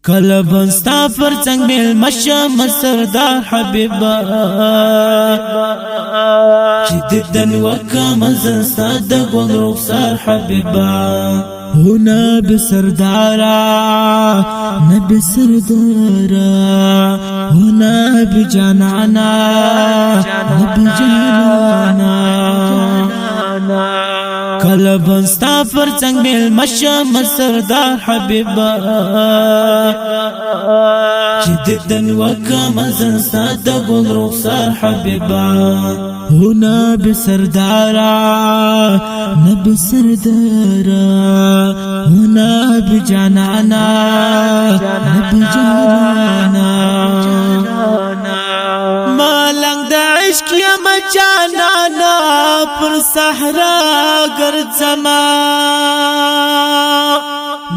کله بستا پر څنګ مل مشم سردار حبیبا چې ددن وکم زستا د ګل رخسار حبیبا هو نبی سردارا نبی سردارا هو نبی جانانا نبی جانانا کله بستا پر څنګ مل مشم سردار حبیبا چې ددن وکم زستا د ګل رخسار حبیبا هو نبی سردارا نبی سردارا هو نبی جانانا نبی جانانا مالنګ د عشق یم جانانا پر صحرا ګرځما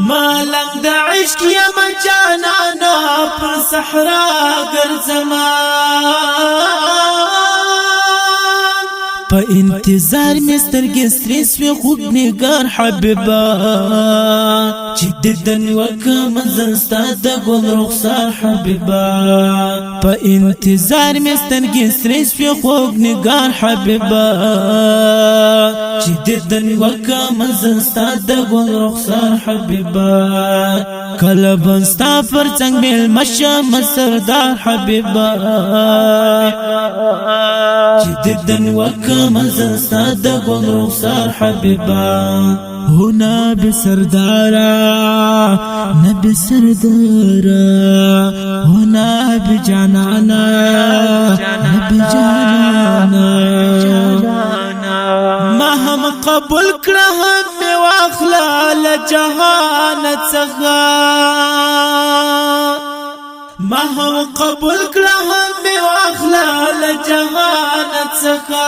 مالنګ د عشق یم جانانا پر صحرا ګرځما په انتظار مسترګې سرې سوې خوږ نګار حبیبا چې ددن وکم زستا د ګل رخسار حبیبا په انتظار مسترګې سرې سوې خوږ نګار حبیبا چې ددن وکم زستا د ګل رخسار حبیبا کله بستا پر څنګ مل مشم سردار حبیبا چې ددن وکم زستا د ګل رخسار حبیبا هو نبی سردارا نبی سردارا هو نبی جانانا نبی جانانا ما هم قبول کړه هم می واخلا له جهانت څخه ما هم قبول کړه هم می واخلا له جهانت څخه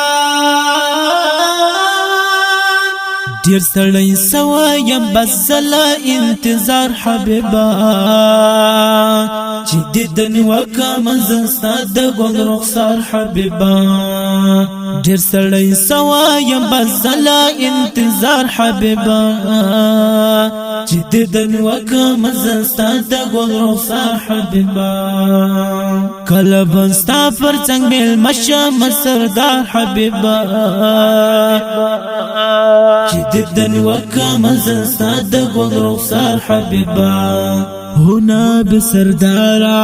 ډیر ستړی سوی یم بس زله انتظار حبیبا چې ددن وکم زستا د ګل رخسار حبیبا ډیر ستړی سوی یم بس زله انتظار حبیبا چې ددن وکم زستا د ګل رخسار حبیبا کله بستا پر څنګ مل مشم سردار حبیبا چې ددن وکم زستا د ګل رخسار حبیبا هو نبی سردارا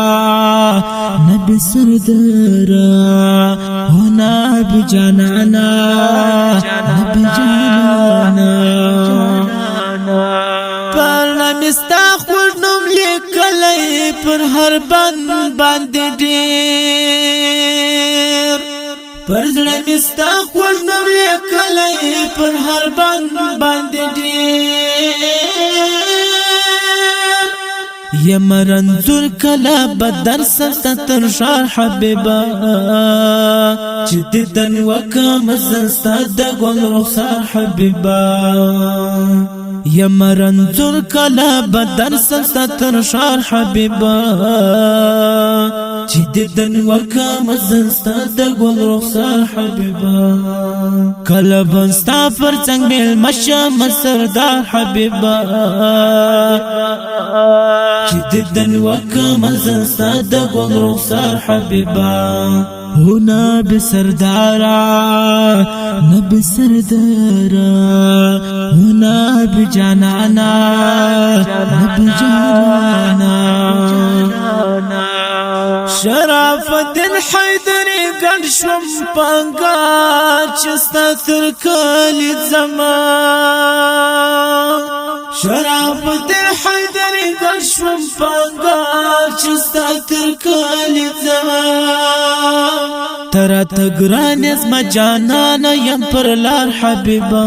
نبی سردارا هو نبی جانانا نبی جانانا پر نمستا خوشنم لیکلی پر هر بند باندې ډیر پر زړه مستا خوشنم لیکلی پر هر بند باندې ډیر یم رنځور کله بدر ستا تر شار حبیبا چې ددن وکم زستا د ګل رخسار حبیبا یم رنځور کله بدر ستا تر شار حبیبا چې ددن وکم زستا د ګل رخسار حبیبا کله بستا پر څنګ مل مشم سردار حبیبا چې ددن وکم زستا د ګل رخسار حبیبا هو نبی سردارا نبی سردارا هو نبی جانانا نبی جانانا شرافت حیدری ګڼ شوم پنګا چې ستا تر کلي زمان شرافت حیدری ګڼ شوم پنګا چې ستا تر کلي زمان تراته ګران زما جانانه یم پر لار حبیبا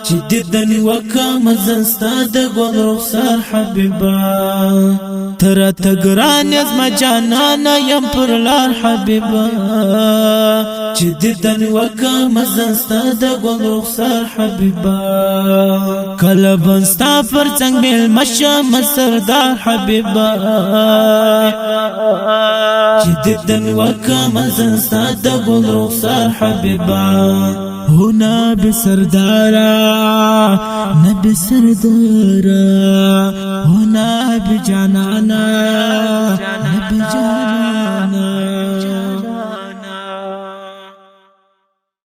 چې ددن وکم زستا د ګل رخسار حبیبا تراته ګران زما جانانه یم پر لار حبیبا چې ددن وکم زستا د ګل رخسار حبیبا کله بستا پر څنګ مل مشم سردار حبیبا چې ددن وکم زستا د ګل رخسار حبیبا هو نبي سردارا نبي سردارا هو نبي جانانا نبي جانانا